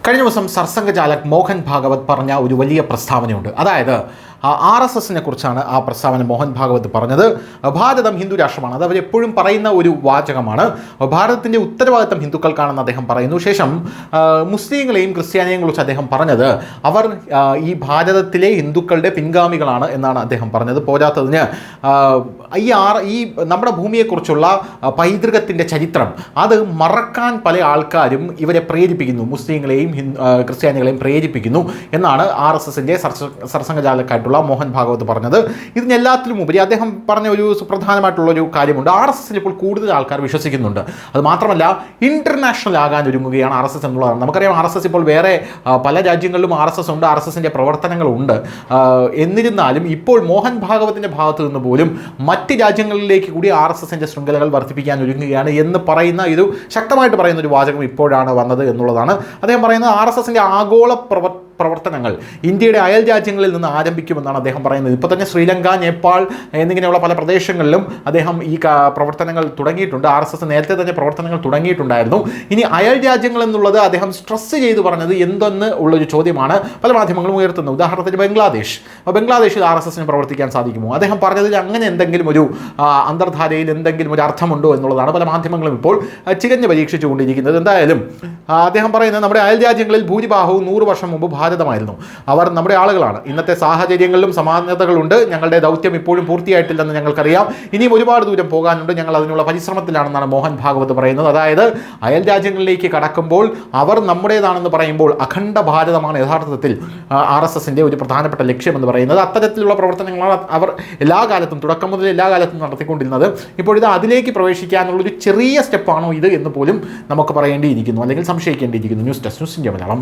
കഴിഞ്ഞ ദിവസം സർസംഘചാലക് മോഹൻ ഭാഗവത് പറഞ്ഞ ഒരു വലിയ പ്രസ്താവനയുണ്ട്. അതായത് RSSനെ കുറിച്ചാണ് ആ പ്രസ്താവന മോഹൻ ഭാഗവത് പറഞ്ഞത്. ഭാരതം ഹിന്ദു രാഷ്ട്രമാണ്, അത് അവരെപ്പോഴും പറയുന്ന ഒരു വാചകമാണ്. ഭാരതത്തിൻ്റെ ഉത്തരവാദിത്തം ഹിന്ദുക്കൾക്കാണെന്ന് അദ്ദേഹം പറയുന്നു. ശേഷം മുസ്ലിങ്ങളെയും ക്രിസ്ത്യാനിയെയും കുറിച്ച് അദ്ദേഹം പറഞ്ഞത് അവർ ഈ ഭാരതത്തിലെ ഹിന്ദുക്കളുടെ പിൻഗാമികളാണ് എന്നാണ് അദ്ദേഹം പറഞ്ഞത്. പോരാത്തതിന് ഈ നമ്മുടെ ഭൂമിയെക്കുറിച്ചുള്ള പൈതൃകത്തിൻ്റെ ചരിത്രം അത് മറക്കാൻ പല ആൾക്കാരും ഇവരെ പ്രേരിപ്പിക്കുന്നു, മുസ്ലിങ്ങളെയും ക്രിസ്ത്യാനികളെയും പ്രേരിപ്പിക്കുന്നു എന്നാണ് RSSൻ്റെ സർസംഘചാലകായിട്ടുള്ള മോഹൻ ഭാഗവത് പറഞ്ഞത്. ഇതിനെല്ലാത്തിലും ഉപരി അദ്ദേഹം പറഞ്ഞ ഒരു സുപ്രധാനമായിട്ടുള്ളൊരു കാര്യമുണ്ട്. RSSൽ ഇപ്പോൾ കൂടുതൽ ആൾക്കാർ വിശ്വസിക്കുന്നുണ്ട്. അത് മാത്രമല്ല ഇൻ്റർനാഷണൽ ആകാൻ ഒരുങ്ങുകയാണ് RSS എന്നുള്ളതാണ്. നമുക്കറിയാം RSS ഇപ്പോൾ വേറെ പല രാജ്യങ്ങളിലും RSS ഉണ്ട്, RSSൻ്റെ പ്രവർത്തനങ്ങളുണ്ട്. എന്നിരുന്നാലും ഇപ്പോൾ മോഹൻ ഭാഗവതിൻ്റെ ഭാഗത്തു നിന്ന് പോലും മറ്റ് രാജ്യങ്ങളിലേക്ക് കൂടി RSSൻ്റെ ശൃംഖലകൾ വർദ്ധിപ്പിക്കാൻ ഒരുങ്ങുകയാണ് എന്ന് പറയുന്ന ഇത് ശക്തമായിട്ട് പറയുന്ന ഒരു വാചകം ഇപ്പോഴാണ് വന്നത് എന്നുള്ളതാണ്. അദ്ദേഹം പറയുന്നത് RSSൻ്റെ ആഗോള പ്രവർത്തനങ്ങൾ ഇന്ത്യയുടെ അയൽ രാജ്യങ്ങളിൽ നിന്ന് ആരംഭിക്കുമെന്നാണ് അദ്ദേഹം പറയുന്നത്. ഇപ്പോൾ തന്നെ ശ്രീലങ്ക, നേപ്പാൾ എന്നിങ്ങനെയുള്ള പല പ്രദേശങ്ങളിലും അദ്ദേഹം ഈ പ്രവർത്തനങ്ങൾ തുടങ്ങിയിട്ടുണ്ട്. RSS നേരത്തെ തന്നെ പ്രവർത്തനങ്ങൾ തുടങ്ങിയിട്ടുണ്ടായിരുന്നു. ഇനി അയൽ രാജ്യങ്ങൾ എന്നുള്ളത് അദ്ദേഹം സ്ട്രെസ് ചെയ്ത് പറഞ്ഞത് എന്തെന്ന് ഉള്ളൊരു ചോദ്യമാണ് പല മാധ്യമങ്ങളും ഉയർത്തുന്നത്. ഉദാഹരണത്തിന് ബംഗ്ലാദേശിൽ RSSന് പ്രവർത്തിക്കാൻ സാധിക്കുമോ? അദ്ദേഹം പറഞ്ഞതിൽ അങ്ങനെ എന്തെങ്കിലും ഒരു അന്തർധാരയിൽ എന്തെങ്കിലും ഒരു അർത്ഥമുണ്ടോ എന്നുള്ളതാണ് പല മാധ്യമങ്ങളും ഇപ്പോൾ ചികഞ്ഞ് പരീക്ഷിച്ചുകൊണ്ടിരിക്കുന്നത്. എന്തായാലും അദ്ദേഹം പറയുന്നത് നമ്മുടെ അയൽ രാജ്യങ്ങളിൽ ഭൂരിഭാഗവും 100 വർഷം മുമ്പ് ഭാരതമായിരുന്നു. അവർ നമ്മുടെ ആളുകളാണ്. ഇന്നത്തെ സാഹചര്യങ്ങളിലും സമാനതകളുണ്ട്. ഞങ്ങളുടെ ദൗത്യം ഇപ്പോഴും പൂർത്തിയായിട്ടില്ലെന്ന് ഞങ്ങൾക്കറിയാം. ഇനിയും ഒരുപാട് ദൂരം പോകാനുണ്ട്. ഞങ്ങൾ അതിനുള്ള പരിശ്രമത്തിലാണെന്നാണ് മോഹൻ ഭാഗവത് പറയുന്നത്. അതായത് അയൽ രാജ്യങ്ങളിലേക്ക് കടക്കുമ്പോൾ അവർ നമ്മുടേതാണെന്ന് പറയുമ്പോൾ അഖണ്ഡ ഭാരതമാണ് യഥാർത്ഥത്തിൽ RSSൻ്റെ ഒരു പ്രധാനപ്പെട്ട ലക്ഷ്യമെന്ന് പറയുന്നത്. അത്തരത്തിലുള്ള പ്രവർത്തനങ്ങളാണ് അവർ എല്ലാ കാലത്തും തുടക്കം മുതൽ എല്ലാ കാലത്തും നടത്തിക്കൊണ്ടിരുന്നത്. ഇപ്പോൾ ഇത് അതിലേക്ക് പ്രവേശിക്കാനുള്ളൊരു ചെറിയ സ്റ്റെപ്പാണോ ഇത് എന്ന് പോലും നമുക്ക് പറയേണ്ടിയിരിക്കുന്നു, അല്ലെങ്കിൽ സംശയിക്കേണ്ടിയിരിക്കുന്നു. News desk, news India Malayalam.